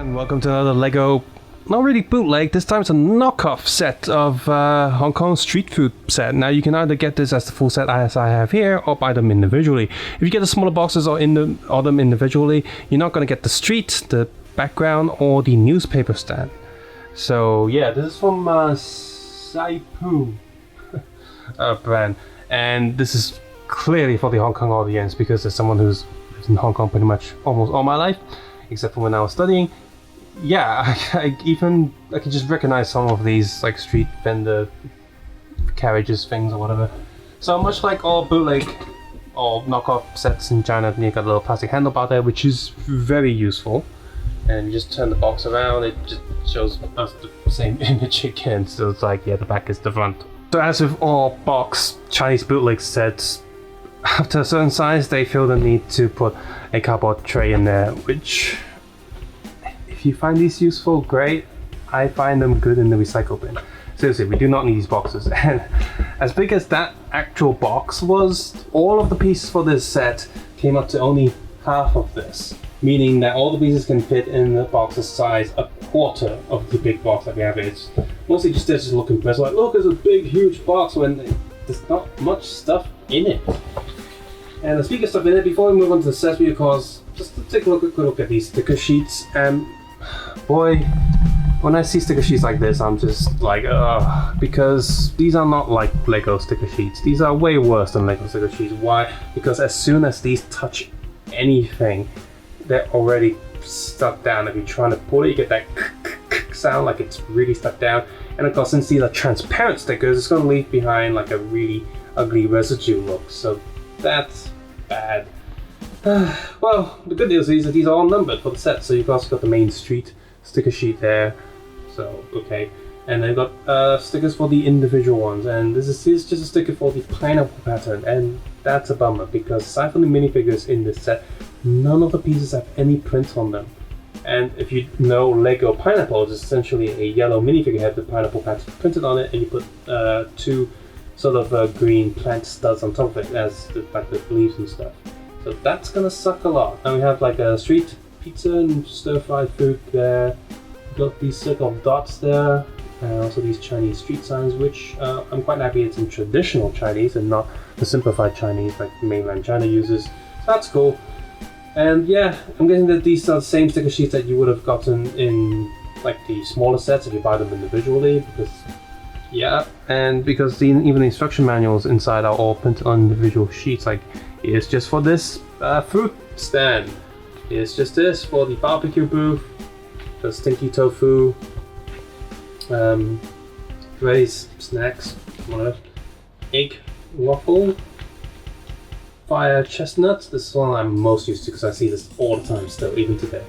And welcome to another Lego, not really bootleg, this time it's a knockoff set of Hong Kong street food set. Now you can either get this as the full set as I have here, or buy them individually. If you get the smaller boxes or them individually, you're not going to get the street, the background, or the newspaper stand. So yeah, this is from Xipco brand, and this is clearly for the Hong Kong audience because there's someone who's lived in Hong Kong pretty much almost all my life, except for when I was studying. Yeah, I can just recognize some of these like street vendor carriages things or whatever. So much like all bootleg or knockoff sets in China, you got a little plastic handlebar there, which is very useful. And you just turn the box around, it just shows us the same image again. So it's like, yeah, the back is the front. So as with all box Chinese bootleg sets, after a certain size, they feel the need to put a cardboard tray in there, which, if you find these useful, great. I find them good in the recycle bin. Seriously, we do not need these boxes. And as big as that actual box was, all of the pieces for this set came up to only half of this. Meaning that all the pieces can fit in the box's size a quarter of the big box that we have. It's mostly just there to look impressive. Like, look, there's a big, huge box when there's not much stuff in it. And speaking of stuff in it, before we move on to the accessory, of course, just to take a quick look at these sticker sheets. And boy, when I see sticker sheets like this, I'm just like, ugh, because these are not like Lego sticker sheets. These are way worse than Lego sticker sheets. Why? Because as soon as these touch anything, they're already stuck down. If you're trying to pull it, you get that sound like it's really stuck down. And of course, since these are transparent stickers, it's going to leave behind like a really ugly residue look. So that's bad. Well, the good news is that these are all numbered for the set. So you've also got the main street sticker sheet there. So, okay. And they've got stickers for the individual ones. And this is just a sticker for the pineapple pattern. And that's a bummer because aside from the minifigures in this set, none of the pieces have any print on them. And if you know Lego pineapple, it's essentially a yellow minifigure head with pineapple pattern printed on it, and you put two sort of green plant studs on top of it as like the leaves and stuff. So that's gonna suck a lot. And we have like a street pizza and stir-fried food there. We've got these circle of dots there, and also these Chinese street signs, which I'm quite happy it's in traditional Chinese and not the simplified Chinese like mainland China uses. So that's cool. And yeah, I'm guessing that these are the same sticker sheets that you would have gotten in like the smaller sets if you buy them individually, because yeah, and because even the instruction manuals inside are all printed on individual sheets. Like, it's just for this fruit stand. It's just this for the barbecue booth, the stinky tofu, Gray's snacks, whatever, egg waffle, fire chestnuts. This is one I'm most used to because I see this all the time still, even today.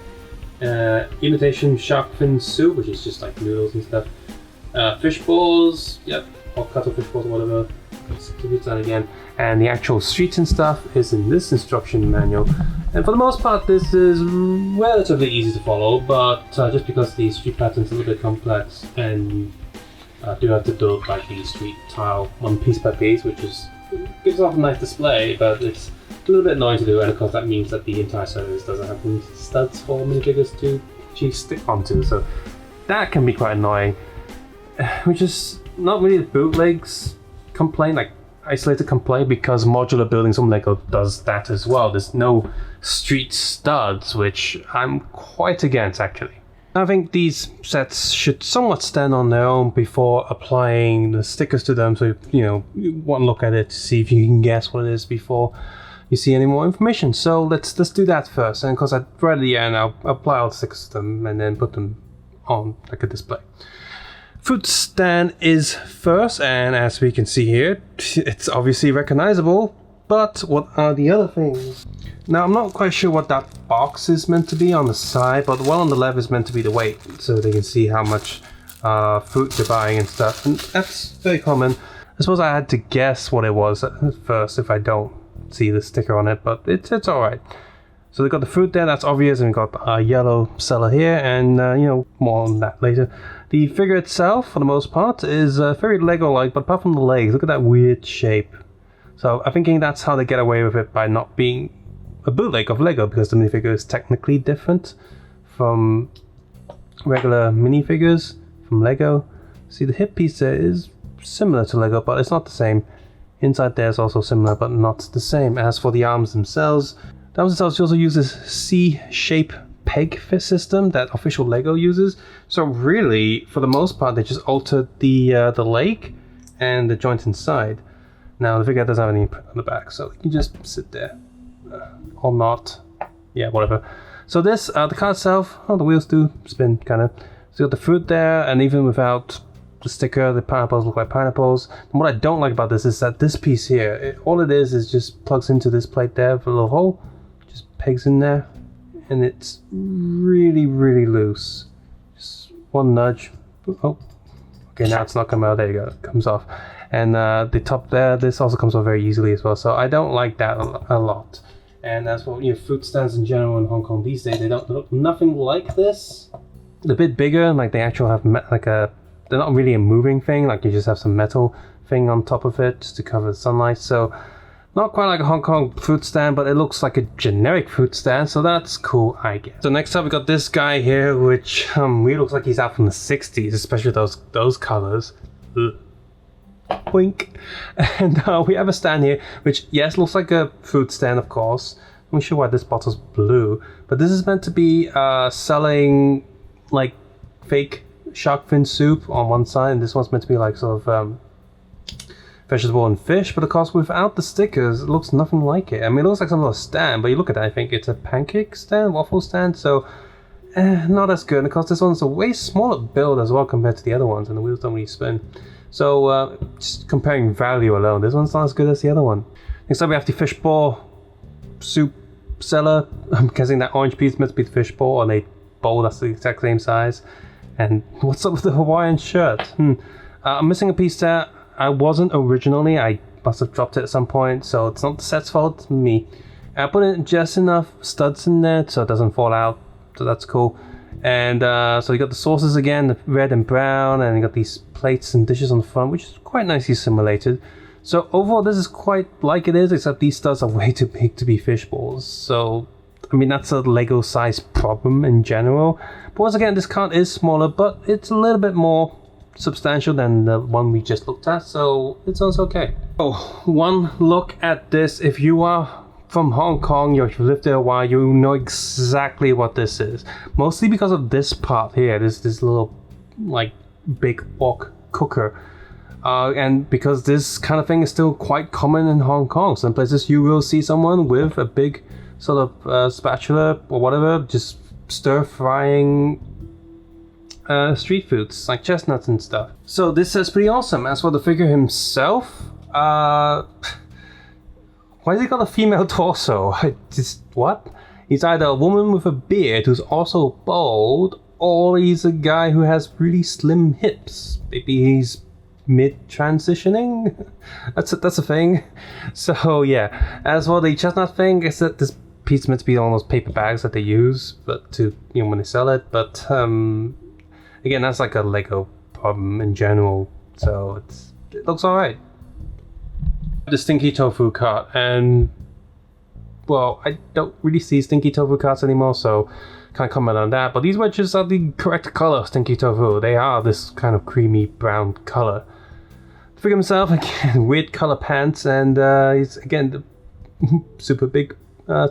Imitation shark fin soup, which is just like noodles and stuff. Fish balls, yep, or cuttlefish balls or whatever. It's that again. And the actual streets and stuff is in this instruction manual. And for the most part, this is relatively easy to follow, but just because the street pattern's a little bit complex, and you do have to build like the street tile one piece by piece, which gives off a nice display, but it's a little bit annoying to do, and of course that means that the entire surface doesn't have any studs for minifigures to actually stick onto, so that can be quite annoying. Which is not really the bootlegs complaint, like isolated complaint, because modular buildings from Lego does that as well. There's no street studs, which I'm quite against actually. I think these sets should somewhat stand on their own before applying the stickers to them, so you want to look at it to see if you can guess what it is before you see any more information. So let's do that first, and of course right at the end I'll apply all the stickers to them and then put them on like a display. Fruit stand is first, and as we can see here, it's obviously recognizable, but what are the other things? Now, I'm not quite sure what that box is meant to be on the side, but the one on the left is meant to be the weight, so they can see how much fruit they're buying and stuff, and that's very common. I suppose I had to guess what it was at first if I don't see the sticker on it, but it's alright. So they got the fruit there, that's obvious, and we got a yellow seller here, and more on that later. The figure itself, for the most part, is very Lego-like, but apart from the legs, look at that weird shape. So I'm thinking that's how they get away with it by not being a bootleg of Lego, because the minifigure is technically different from regular minifigures from Lego. See, the hip piece there is similar to Lego, but it's not the same. Inside there is also similar, but not the same. As for the arms themselves, you also use this C-shape peg system that official Lego uses. So really, for the most part, they just altered the leg and the joint inside. Now the figure doesn't have any on the back, so you can just sit there, or not. Yeah, whatever. So this, the car itself, the wheels do spin, kind of. So you got the fruit there, and even without the sticker, the pineapples look like pineapples. And what I don't like about this is that this piece here, all it is just plugs into this plate there with a little hole, just pegs in there, and it's really, really loose. Just one nudge. Oh, okay, now it's not coming out. There you go, it comes off. And the top there, this also comes off very easily as well. So I don't like that a lot. And as for fruit stands in general in Hong Kong these days, they don't look nothing like this. They're a bit bigger, like they actually have they're not really a moving thing, like you just have some metal thing on top of it just to cover the sunlight. So not quite like a Hong Kong fruit stand, but it looks like a generic fruit stand, so that's cool, I guess. So next up we got this guy here, which really looks like he's out from the 60s, especially those colors. Ugh. Wink. And we have a stand here, which yes, looks like a fruit stand, of course. I'm not sure why this bottle's blue, but this is meant to be selling like fake shark fin soup on one side, and this one's meant to be like sort of vegetable and fish, but of course without the stickers it looks nothing like it. I mean, it looks like some little stand, but you look at it, I think it's a pancake stand, waffle stand, so not as good. And of course this one's a way smaller build as well compared to the other ones, and the wheels don't really spin. So just comparing value alone, this one's not as good as the other one. Next up we have the fishball soup seller. I'm guessing that orange piece meant to be the fishball, and a bowl that's the exact same size. And what's up with the Hawaiian shirt? I'm missing a piece there. I wasn't originally. I must have dropped it at some point, so it's not the set's fault, it's me. I put in just enough studs in there so it doesn't fall out, so that's cool. And so you got the sauces again, the red and brown, and you got these plates and dishes on the front, which is quite nicely simulated. So overall this is quite like it is, except these studs are way too big to be fish balls. So I mean, that's a Lego size problem in general. But once again, this cart is smaller, but it's a little bit more substantial than the one we just looked at, so it's also okay. Oh, one look at this. If you are from Hong Kong, you've lived there a while, you know exactly what this is. Mostly because of this part here, this little like big wok cooker. And because this kind of thing is still quite common in Hong Kong. Some places you will see someone with a big sort of spatula or whatever, just stir frying street foods like chestnuts and stuff. So this is pretty awesome. As for the figure himself, why has he got a female torso? What? He's either a woman with a beard who's also bald, or he's a guy who has really slim hips. Maybe he's mid-transitioning? That's a thing. So yeah, as for the chestnut thing, it's that this piece is meant to be on those paper bags that they use, but to when they sell it. But again, that's like a Lego problem in general, so it looks alright. The stinky tofu cart, and well, I don't really see stinky tofu carts anymore, so can't comment on that. But these wedges are the correct color stinky tofu. They are this kind of creamy brown color. The figure himself, again, weird color pants, and he's again the super big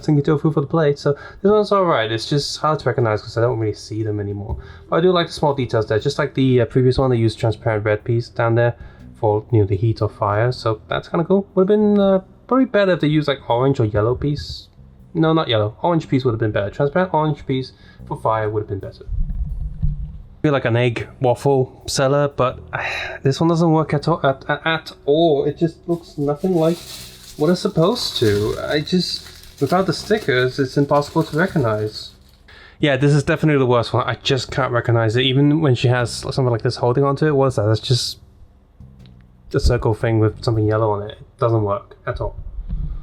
stinky tofu for the plate. So this one's alright. It's just hard to recognize because I don't really see them anymore. But I do like the small details there. Just like the previous one, they used transparent red piece down there for the heat or fire. So that's kind of cool. Would have been probably better if they used like orange or yellow piece. No, not yellow. Orange piece would have been better. Transparent orange piece for fire would have been better. I feel like an egg waffle seller, but this one doesn't work at all. It just looks nothing like what it's supposed to. Without the stickers, it's impossible to recognize. Yeah, this is definitely the worst one. I just can't recognize it. Even when she has something like this holding onto it, what is that? That's just a circle thing with something yellow on it. It doesn't work at all.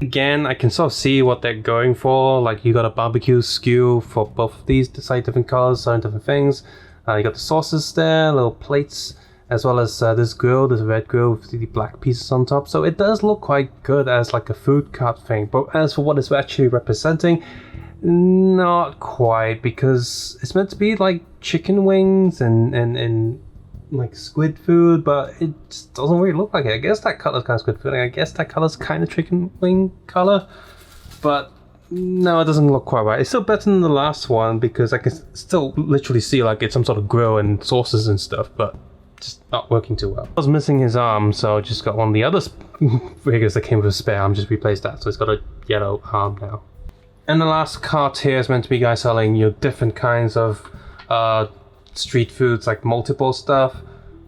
Again, I can sort of see what they're going for. Like, you got a barbecue skew for both of these, decide different colors, selling different things. You got the sauces there, little plates, as well as this red grill with the black pieces on top. So it does look quite good as like a food cart thing. But as for what it's actually representing, Not quite, because it's meant to be like chicken wings and like squid food, but it just doesn't really look like it. I guess that color's kind of squid food. I guess that color's kind of chicken wing color, but no, it doesn't look quite right. It's still better than the last one because I can still literally see like it's some sort of grill and sauces and stuff, but just not working too well. I was missing his arm, so I just got one of the other figures that came with a spare arm, just replaced that, so it's got a yellow arm now. And the last cart here is meant to be guys selling you different kinds of street foods, like multiple stuff.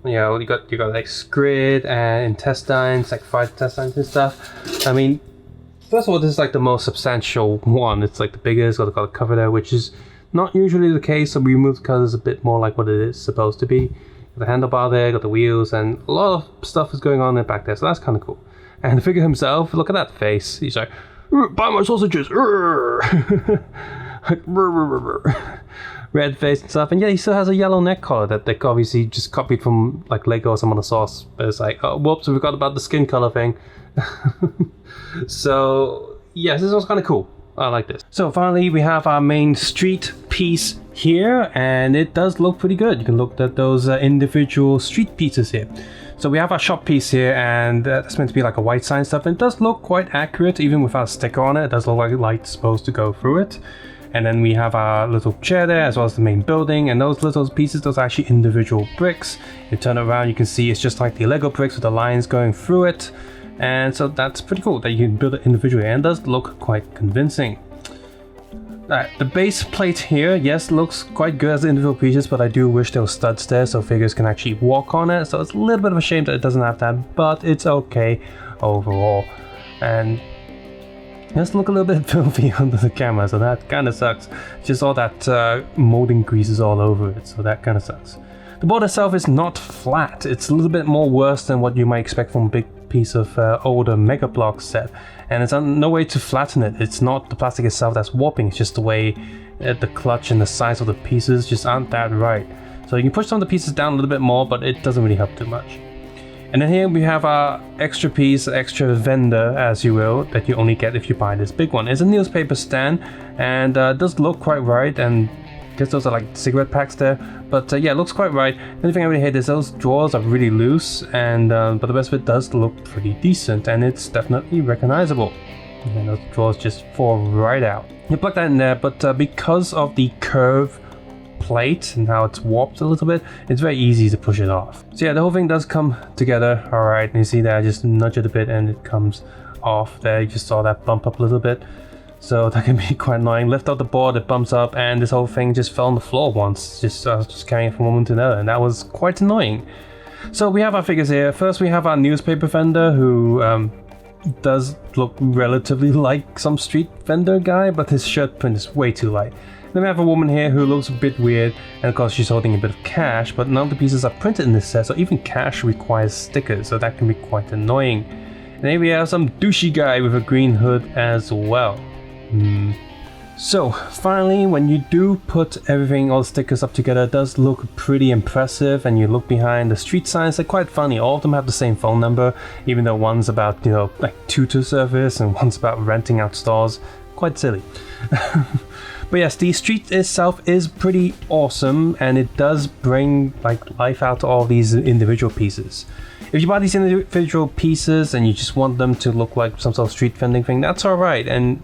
You know, you got like squid and intestines, like fried intestines and stuff. I mean, first of all, this is like the most substantial one. It's like the biggest, got a cover there, which is not usually the case. So we removed the colors a bit more like what it is supposed to be. Got the handlebar there, got the wheels, and a lot of stuff is going on there back there. So that's kind of cool. And the figure himself, look at that face. He's like, buy my sausages. Like, red face and stuff, and yeah, he still has a yellow neck collar that they obviously just copied from like Lego or some other sauce. But it's like, oh, whoops, we forgot about the skin color thing. So yes, this was kind of cool. I like this. So finally, we have our main street piece here, and it does look pretty good. You can look at those individual street pieces here. So we have our shop piece here, and that's meant to be like a white sign stuff, and it does look quite accurate even without a sticker on it. It does look like light's supposed to go through it. And then we have our little chair there, as well as the main building, and those little pieces, those are actually individual bricks. You turn it around, you can see it's just like the Lego bricks with the lines going through it. And so that's pretty cool that you can build it individually, and it does look quite convincing. Alright, the base plate here, yes, looks quite good as individual pieces, but I do wish there were studs there so figures can actually walk on it. So it's a little bit of a shame that it doesn't have that, but it's okay overall. And let's look a little bit filthy under the camera, so that kind of sucks. Just all that molding greases all over it, so that kind of sucks. The board itself is not flat. It's a little bit more worse than what you might expect from a big piece of older Mega Block set. And it's no way to flatten it. It's not the plastic itself that's warping, it's just the way the clutch and the size of the pieces just aren't that right. So you can push some of the pieces down a little bit more, but it doesn't really help too much. And then here we have our extra piece, extra vendor, as you will, that you only get if you buy this big one. It's a newspaper stand, and it does look quite right, and I guess those are like cigarette packs there. But yeah, it looks quite right. The only thing I really hate is those drawers are really loose, and but the rest of it does look pretty decent, and it's definitely recognizable. And those drawers just fall right out. You plug that in there, but because of the curve plate and how it's warped a little bit, it's very easy to push it off. So yeah, the whole thing does come together all right, and you see that I just nudge it a bit and it comes off there. You just saw that bump up a little bit, so that can be quite annoying. Lift out the board, it bumps up, and this whole thing just fell on the floor once. Just carrying it from one to another, and that was quite annoying. So we have our figures here. First we have our newspaper vendor, who does look relatively like some street vendor guy, but his shirt print is way too light. Then we have a woman here who looks a bit weird, and of course she's holding a bit of cash, but none of the pieces are printed in this set, so even cash requires stickers, so that can be quite annoying. And here we have some douchey guy with a green hood as well. So finally, when you do put everything, all the stickers up together, it does look pretty impressive, and you look behind the street signs, they're quite funny. All of them have the same phone number, even though one's about, you know, like tutor service and one's about renting out stalls. Quite silly. But yes, the street itself is pretty awesome, and it does bring like life out to all these individual pieces. If you buy these individual pieces and you just want them to look like some sort of street vending thing, that's alright, and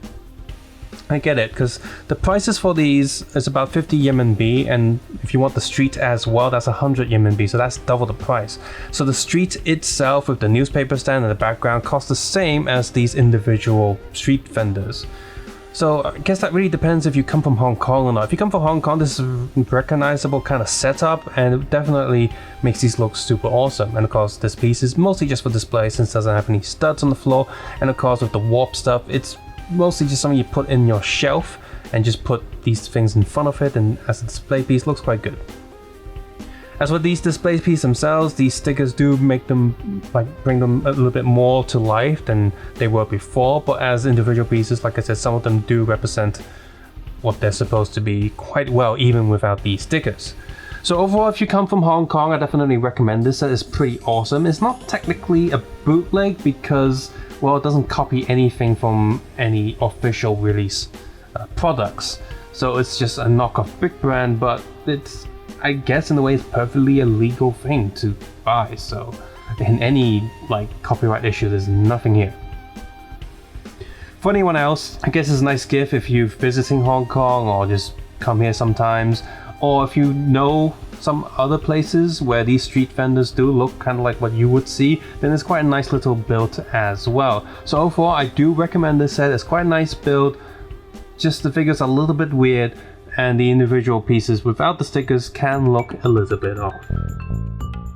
I get it, because the prices for these is about 50 RMB, and if you want the street as well, that's 100 RMB, so that's double the price. So the street itself with the newspaper stand in the background costs the same as these individual street vendors. So I guess that really depends if you come from Hong Kong or not. If you come from Hong Kong, this is a recognizable kind of setup, and it definitely makes these look super awesome. And of course, this piece is mostly just for display since it doesn't have any studs on the floor. And of course, with the warp stuff, it's mostly just something you put in your shelf and just put these things in front of it, and as a display piece, looks quite good. As with these display pieces themselves, these stickers do make them, like, bring them a little bit more to life than they were before, but as individual pieces, like I said, some of them do represent what they're supposed to be quite well, even without these stickers. So overall, if you come from Hong Kong, I definitely recommend this. Set is pretty awesome. It's not technically a bootleg because, well, it doesn't copy anything from any official release. products. So it's just a knockoff brick brand, but it's, I guess in a way, it's perfectly a legal thing to buy. So in any like copyright issue, there's nothing here. For anyone else, I guess it's a nice gift if you're visiting Hong Kong or just come here sometimes, or if you know some other places where these street vendors do look kind of like what you would see, then it's quite a nice little build as well. So overall, I do recommend this set. It's quite a nice build, just the figures are a little bit weird, and the individual pieces without the stickers can look a little bit off.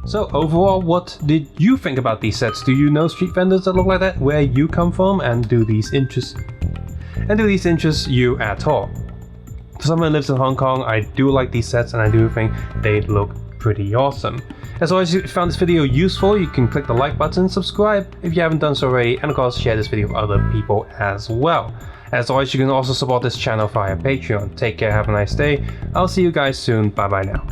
So overall, what did you think about these sets? Do you know street vendors that look like that, where you come from, and do these interest you at all? For someone who lives in Hong Kong, I do like these sets and I do think they look pretty awesome. As always, if you found this video useful, you can click the like button, subscribe if you haven't done so already, and of course share this video with other people as well. As always, you can also support this channel via Patreon. Take care, have a nice day. I'll see you guys soon. Bye bye now.